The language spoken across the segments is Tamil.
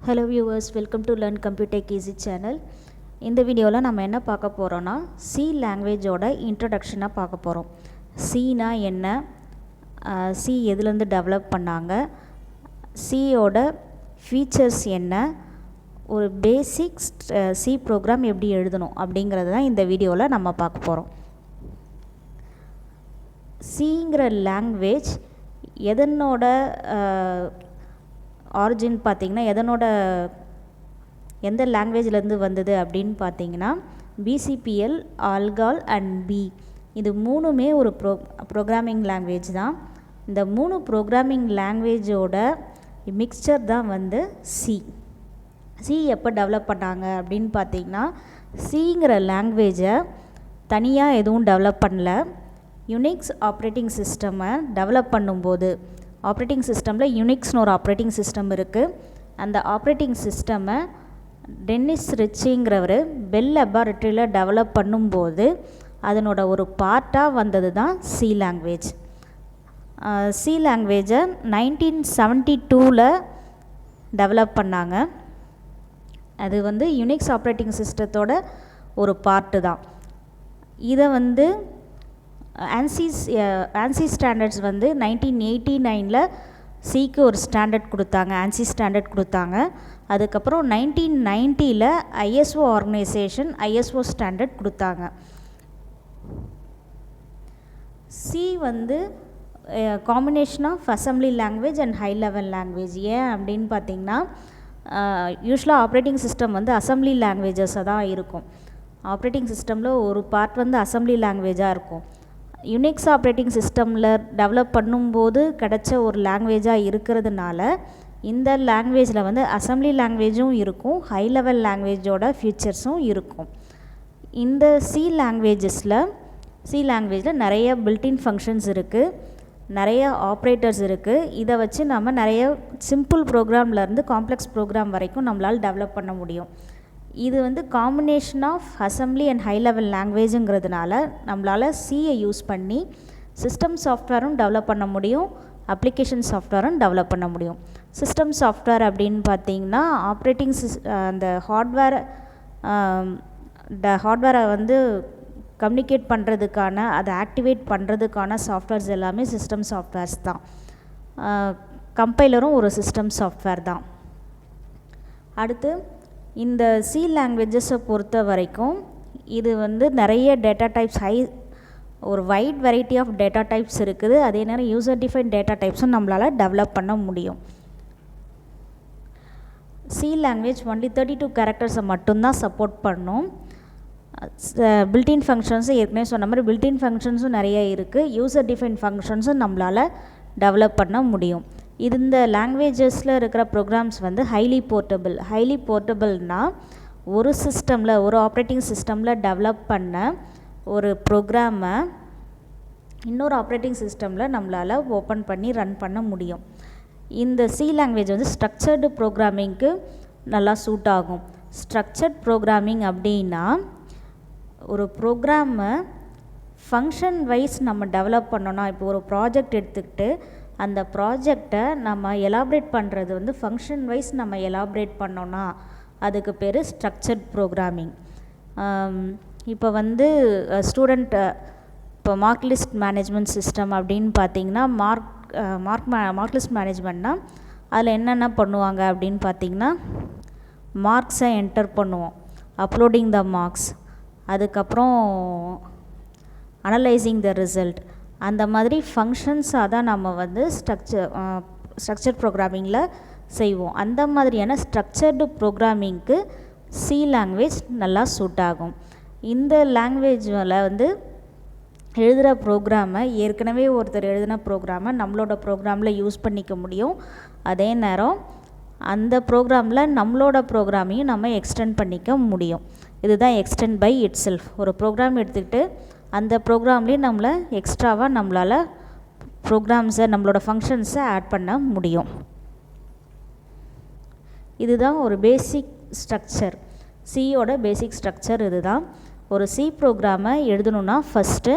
Hello viewers, welcome to Learn Computer Easy channel. இந்த வீடியோவில் நம்ம என்ன பார்க்க போகிறோன்னா சி லாங்குவேஜோட இன்ட்ரடக்ஷனாக பார்க்க போகிறோம். சினா என்ன, சி எதுலேருந்து டெவலப் பண்ணாங்க, சியோட ஃபீச்சர்ஸ் என்ன, ஒரு பேசிக் சி ப்ரோக்ராம் எப்படி எழுதணும் அப்படிங்கிறது தான் இந்த வீடியோவில் நம்ம பார்க்க போகிறோம். சிங்கிற லாங்குவேஜ் எதனோட ஆரிஜின் பார்த்திங்கன்னா எந்த லாங்குவேஜ்லேருந்து வந்தது அப்படின்னு பார்த்தீங்கன்னா பிசிபிஎல், ஆல்கால் அண்ட் பி, இது மூணுமே ஒரு ப்ரோக்ராமிங் லாங்குவேஜ் தான். இந்த மூணு ப்ரோக்ராமிங் லாங்குவேஜோட மிக்சர் தான் வந்து சி. சி எப்போ டெவலப் பண்ணாங்க அப்படின்னு பார்த்தீங்கன்னா சிங்கிற லாங்குவேஜை தனியாக எதுவும் டெவலப் பண்ணல. யுனிக்ஸ் ஆப்ரேட்டிங் சிஸ்டமை டெவலப் பண்ணும்போது, ஆப்ரேட்டிங் சிஸ்டமில் யுனிக்ஸ்னு ஒரு ஆப்ரேட்டிங் சிஸ்டம் இருக்குது. அந்த ஆப்ரேட்டிங் சிஸ்டமை டென்னிஸ் ரிச்சிங்கிறவர் பெல் லெபார்ட்டரியில் டெவலப் பண்ணும்போது அதனோட ஒரு பார்ட்டாக வந்தது தான் சி லாங்குவேஜ். சி லாங்குவேஜை 1972 டெவலப் பண்ணாங்க. அது வந்து யுனிக்ஸ் ஆப்ரேட்டிங் சிஸ்டத்தோட ஒரு பார்ட்டு தான். இதை வந்து ANSI ஸ்டாண்டர்ட்ஸ் வந்து 1989 சிக்கு ஒரு ஸ்டாண்டர்ட் கொடுத்தாங்க, ANSI ஸ்டாண்டர்ட் கொடுத்தாங்க. அதுக்கப்புறம் 1990 ISO ஆர்கனைசேஷன் ISO ஸ்டாண்டர்ட் கொடுத்தாங்க. சி வந்து combination of assembly language and high level language. ஏன் அப்படின்னு பார்த்தீங்கன்னா யூஸ்வலாக ஆப்ரேட்டிங் சிஸ்டம் வந்து அசம்பிளி லாங்குவேஜஸாக தான் இருக்கும். ஆப்ரேட்டிங் சிஸ்டமில் ஒரு பார்ட் வந்து அசம்பிளி லாங்குவேஜாக இருக்கும். யுனிக்ஸ் ஆப்ரேட்டிங் சிஸ்டமில் டெவலப் பண்ணும்போது கிடைச்ச ஒரு லாங்குவேஜாக இருக்கிறதுனால இந்த லாங்குவேஜில் வந்து அசம்பிளி லாங்குவேஜும் இருக்கும், ஹை லெவல் லாங்குவேஜோட ஃபியூச்சர்ஸும் இருக்கும். இந்த சி லாங்குவேஜில் நிறைய பில்டின் ஃபங்க்ஷன்ஸ் இருக்குது, நிறைய ஆப்ரேட்டர்ஸ் இருக்குது. இதை வச்சு நம்ம நிறைய சிம்பிள் ப்ரோக்ராம்லேருந்து காம்ப்ளெக்ஸ் ப்ரோக்ராம் வரைக்கும் நம்மளால் டெவலப் பண்ண முடியும். இது வந்து combination of assembly and high level லாங்குவேஜுங்கிறதுனால நம்மளால் சியை யூஸ் பண்ணி சிஸ்டம் சாஃப்ட்வேரும் டெவலப் பண்ண முடியும், அப்ளிகேஷன் சாஃப்ட்வேரும் டெவலப் பண்ண முடியும். சிஸ்டம் சாஃப்ட்வேர் அப்படின்னு பார்த்தீங்கன்னா அந்த ஹார்ட்வேரை வந்து கம்யூனிகேட் பண்ணுறதுக்கான, அதை ஆக்டிவேட் பண்ணுறதுக்கான சாஃப்ட்வேர்ஸ் எல்லாமே சிஸ்டம் சாஃப்ட்வேர்ஸ் தான். கம்பைலரும் ஒரு சிஸ்டம் சாஃப்ட்வேர் தான். அடுத்து இந்த சி லாங்குவேஜஸை பொறுத்த வரைக்கும் இது வந்து நிறைய டேட்டா டைப்ஸ், ஒரு wide variety of data types இருக்குது. அதே நேரம் யூசர் டிஃபைன் டேட்டா டைப்ஸும் நம்மளால் டெவலப் பண்ண முடியும். சி லாங்குவேஜ் ஒன்லி 32 கேரக்டர்ஸை மட்டும்தான் சப்போர்ட் பண்ணும். பில்டின் ஃபங்க்ஷன்ஸும் ஏற்கனவே சொன்ன மாதிரி பில்டின் ஃபங்க்ஷன்ஸும் நிறைய இருக்குது. யூசர் டிஃபைன் ஃபங்க்ஷன்ஸும் நம்மளால் டெவலப் பண்ண முடியும். இந்த லாங்குவேஜஸில் இருக்கிற ப்ரோக்ராம்ஸ் வந்து ஹைலி போர்ட்டபிள்னால் ஒரு சிஸ்டமில், ஒரு ஆப்ரேட்டிங் சிஸ்டமில் டெவலப் பண்ண ஒரு ப்ரோக்ராமை இன்னொரு ஆப்ரேட்டிங் சிஸ்டமில் நம்மளால் ஓப்பன் பண்ணி ரன் பண்ண முடியும். இந்த சி லாங்குவேஜ் வந்து ஸ்ட்ரக்சர்டு ப்ரோக்ராமிங்க்கு நல்லா சூட் ஆகும். ஸ்ட்ரக்சர்ட் ப்ரோக்ராமிங் அப்படின்னா ஒரு ப்ரோக்ராமை ஃபங்க்ஷன் வைஸ் நம்ம டெவலப் பண்ணோன்னா, இப்போ ஒரு ப்ராஜெக்ட் எடுத்துக்கிட்டு அந்த ப்ராஜெக்டை நம்ம எலாபரேட் பண்ணுறது வந்து ஃபங்க்ஷன் வைஸ் நம்ம எலாபரேட் பண்ணோன்னா அதுக்கு பேர் ஸ்ட்ரக்சர்ட் ப்ரோக்ராமிங். இப்போ வந்து இப்போ மார்க் லிஸ்ட் மேனேஜ்மெண்ட் சிஸ்டம் அப்படின்னு பார்த்தீங்கன்னா மார்க் லிஸ்ட் மேனேஜ்மெண்ட்னால் அதில் என்னென்ன பண்ணுவாங்க அப்படின்னு பார்த்தீங்கன்னா மார்க்ஸை என்டர் பண்ணுவோம், அப்லோடிங் த மார்க்ஸ், அதுக்கப்புறம் அனலைசிங் த ரிசல்ட், அந்த மாதிரி ஃபங்க்ஷன்ஸாக தான் நம்ம வந்து ஸ்ட்ரக்சர் ப்ரோக்ராமிங்கில் செய்வோம். அந்த மாதிரியான ஸ்ட்ரக்சர்டு ப்ரோக்ராமிங்க்கு சி லாங்குவேஜ் நல்லா சூட் ஆகும். இந்த லாங்குவேஜில் வந்து எழுதுகிற ப்ரோக்ராமை, ஏற்கனவே ஒருத்தர் எழுதின ப்ரோக்ராமை நம்மளோட ப்ரோக்ராமில் யூஸ் பண்ணிக்க முடியும். அதே நேரம் அந்த ப்ரோக்ராமில் நம்மளோட ப்ரோக்ராமையும் நம்ம எக்ஸ்டெண்ட் பண்ணிக்க முடியும். இதுதான் எக்ஸ்டெண்ட் பை இட் செல்ஃப். ஒரு ப்ரோக்ராம் எடுத்துக்கிட்டு அந்த ப்ரோக்ராம்லேயே எக்ஸ்ட்ராவாக நம்மளால் ப்ரோக்ராம்ஸை, நம்மளோட ஃபங்க்ஷன்ஸை ஆட் பண்ண முடியும். இதுதான் ஒரு பேசிக் ஸ்ட்ரக்சர். சியோட பேசிக் ஸ்ட்ரக்சர் இதுதான். ஒரு சி ப்ரோக்ராமை எழுதணுன்னா ஃபஸ்ட்டு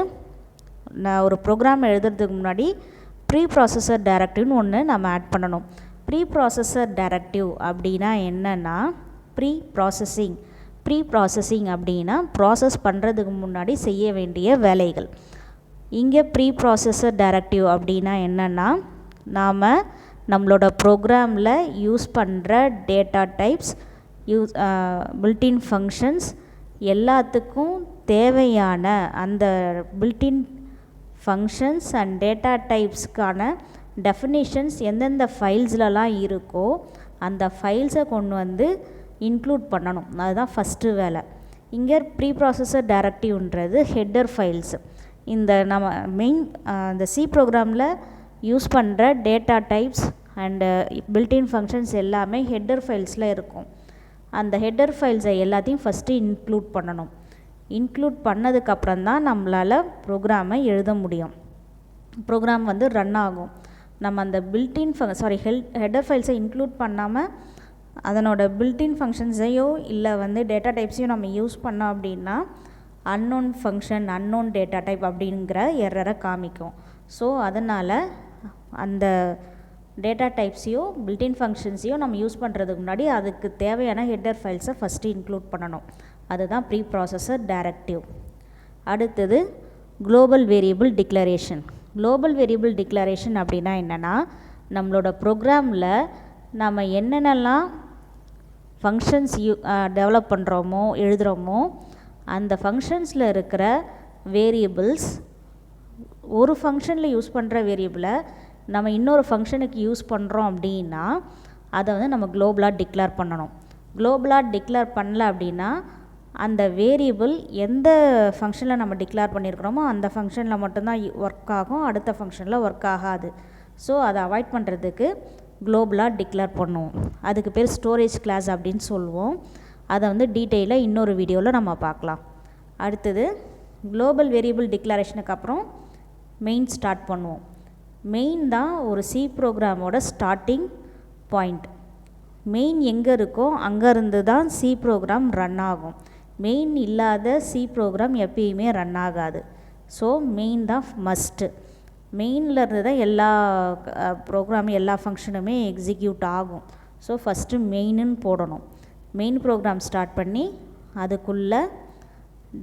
ஒரு ப்ரோக்ராம் எழுதுறதுக்கு முன்னாடி ப்ரீ ப்ராசஸர் டைரக்டரின்னு ஒன்று நம்ம ஆட் பண்ணணும். ப்ரீ ப்ராசஸர் டைரக்டிவ் அப்படின்னா என்னென்னா ப்ரீ ப்ராசஸிங் அப்படின்னா ப்ராசஸ் பண்ணுறதுக்கு முன்னாடி செய்ய வேண்டிய வேலைகள். இங்கே ப்ரீ ப்ராசஸர் டைரக்டிவ் அப்படின்னா என்னென்னா நாம் நம்மளோட ப்ரோக்ராமில் யூஸ் பண்ணுற டேட்டா டைப்ஸ் பில்டின் ஃபங்க்ஷன்ஸ் எல்லாத்துக்கும் தேவையான அந்த பில்டின் ஃபங்க்ஷன்ஸ் அண்ட் டேட்டா டைப்ஸ்க்கான டெஃபினிஷன்ஸ் எந்தெந்த ஃபைல்ஸ்லலாம் இருக்கோ அந்த ஃபைல்ஸை கொண்டு வந்து இன்க்ளூட் பண்ணணும். அதுதான் ஃபஸ்ட்டு வேலை. இங்கே ப்ரீ ப்ராசஸர் டைரக்டிவ்ன்றது ஹெட்டர் ஃபைல்ஸ். இந்த நம்ம மெயின் இந்த சி ப்ரோக்ராமில் யூஸ் பண்ணுற data types and built-in functions எல்லாமே ஹெட்டர் ஃபைல்ஸில் இருக்கும். அந்த ஹெட்டர் ஃபைல்ஸை எல்லாத்தையும் ஃபஸ்ட்டு இன்க்ளூட் பண்ணணும். இன்க்ளூட் பண்ணதுக்கப்புறம் தான் நம்மளால் ப்ரோக்ராமை எழுத முடியும். ப்ரோக்ராம் வந்து ரன் ஆகும். நம்ம அந்த பில்டின் ஹெட்டர் ஃபைல்ஸை இன்க்ளூட் பண்ணாமல் அதனோட பில்டின் ஃபங்க்ஷன்ஸையோ இல்லை வந்து டேட்டா டைப்ஸையும் நம்ம யூஸ் பண்ணோம் அப்படின்னா unknown function unknown data type அப்படிங்கிற எரரை காமிக்கும். ஸோ அதனால் அந்த டேட்டா டைப்ஸையோ பில்டின் ஃபங்க்ஷன்ஸையோ நம்ம யூஸ் பண்ணுறதுக்கு முன்னாடி அதுக்கு தேவையான ஹெட்டர் ஃபைல்ஸை ஃபஸ்ட்டு இன்க்ளூட் பண்ணணும். அதுதான் ப்ரீ ப்ராசஸர் டைரக்டிவ். அடுத்தது global variable declaration. Global variable declaration அப்படின்னா என்னென்னா நம்மளோட ப்ரோக்ராமில் நம்ம என்னென்னலாம் ஃபங்க்ஷன்ஸ் டெவலப் பண்ணுறோமோ எழுதுகிறோமோ அந்த ஃபங்க்ஷன்ஸில் இருக்கிற வேரியபிள்ஸ் ஒரு ஃபங்க்ஷனில் யூஸ் பண்ணுற வேரியபிளை நம்ம இன்னொரு ஃபங்க்ஷனுக்கு யூஸ் பண்ணுறோம் அப்படின்னா அதை வந்து நம்ம குளோபலாக டிக்ளேர் பண்ணணும். குளோபலாக டிக்ளேர் பண்ணல அப்படின்னா அந்த வேரியபிள் எந்த ஃபங்க்ஷனில் நம்ம டிக்ளேர் பண்ணியிருக்கிறோமோ அந்த ஃபங்க்ஷனில் மட்டும்தான் ஒர்க் ஆகும், அடுத்த ஃபங்க்ஷனில் ஒர்க் ஆகாது. ஸோ அதை அவாய்ட் பண்ணுறதுக்கு குளோபலாக டிக்ளேர் பண்ணுவோம். அதுக்கு பேர் ஸ்டோரேஜ் கிளாஸ் அப்படின்னு சொல்லுவோம். அதை வந்து டீட்டெயிலாக இன்னொரு வீடியோவில் நம்ம பார்க்கலாம். அடுத்தது குளோபல் வேரியபிள் டிக்ளரேஷனுக்கு அப்புறம் மெயின் ஸ்டார்ட் பண்ணுவோம். மெயின் தான் ஒரு சி ப்ரோக்ராமோட ஸ்டார்டிங் பாயிண்ட். மெயின் எங்கே இருக்கோ அங்கேருந்து தான் சி ப்ரோக்ராம் ரன் ஆகும். மெயின் இல்லாத சி ப்ரோக்ராம் எப்பயுமே ரன் ஆகாது. ஸோ மெயின் தான் மஸ்ட்டு. மெயினில் இருந்து தான் எல்லா ப்ரோக்ராமும் எல்லா ஃபங்க்ஷனுமே எக்ஸிக்யூட் ஆகும். ஸோ ஃபஸ்ட்டு மெயின்னு போடணும். மெயின் ப்ரோக்ராம் ஸ்டார்ட் பண்ணி அதுக்குள்ளே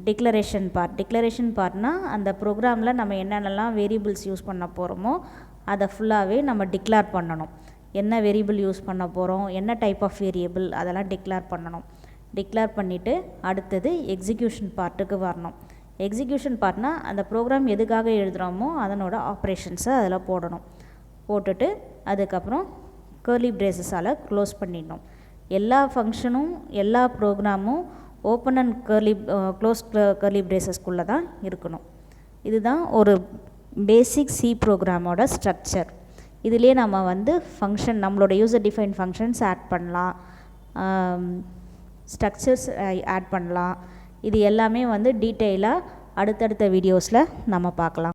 டிக்ளரேஷன் பார்ட்னால் அந்த ப்ரோக்ராமில் நம்ம என்னென்னலாம் வேரியபிள்ஸ் யூஸ் பண்ண போகிறோமோ அதை ஃபுல்லாகவே நம்ம டிக்ளேர் பண்ணணும். என்ன வேரியபிள் யூஸ் பண்ண போகிறோம், என்ன டைப் ஆஃப் வேரியபிள், அதெல்லாம் டிக்ளேர் பண்ணணும். டிக்ளேர் பண்ணிவிட்டு அடுத்தது எக்ஸிக்யூஷன் பார்ட்டுக்கு வரணும். எக்ஸிக்யூஷன் பார்ட்னால் அந்த ப்ரோக்ராம் எதுக்காக எழுதுகிறோமோ அதனோட ஆப்ரேஷன்ஸை அதில் போடணும். போட்டுட்டு அதுக்கப்புறம் கர்லி பிரேசஸால் க்ளோஸ் பண்ணிடணும். எல்லா ஃபங்க்ஷனும் எல்லா ப்ரோக்ராமும் ஓப்பன் அண்ட் க்ளோஸ் கர்லி பிரேசஸ்க்குள்ளே தான் இருக்கணும். இதுதான் ஒரு பேசிக் சி ப்ரோக்ராமோட ஸ்ட்ரக்சர். இதிலே நம்ம வந்து ஃபங்க்ஷன் நம்மளோட யூசர் டிஃபைன் ஃபங்க்ஷன்ஸ் ஆட் பண்ணலாம், ஸ்ட்ரக்சர்ஸ் ஆட் பண்ணலாம். இது எல்லாமே வந்து டீட்டெயிலாக அடுத்தடுத்த வீடியோஸில் நம்ம பார்க்கலாம்.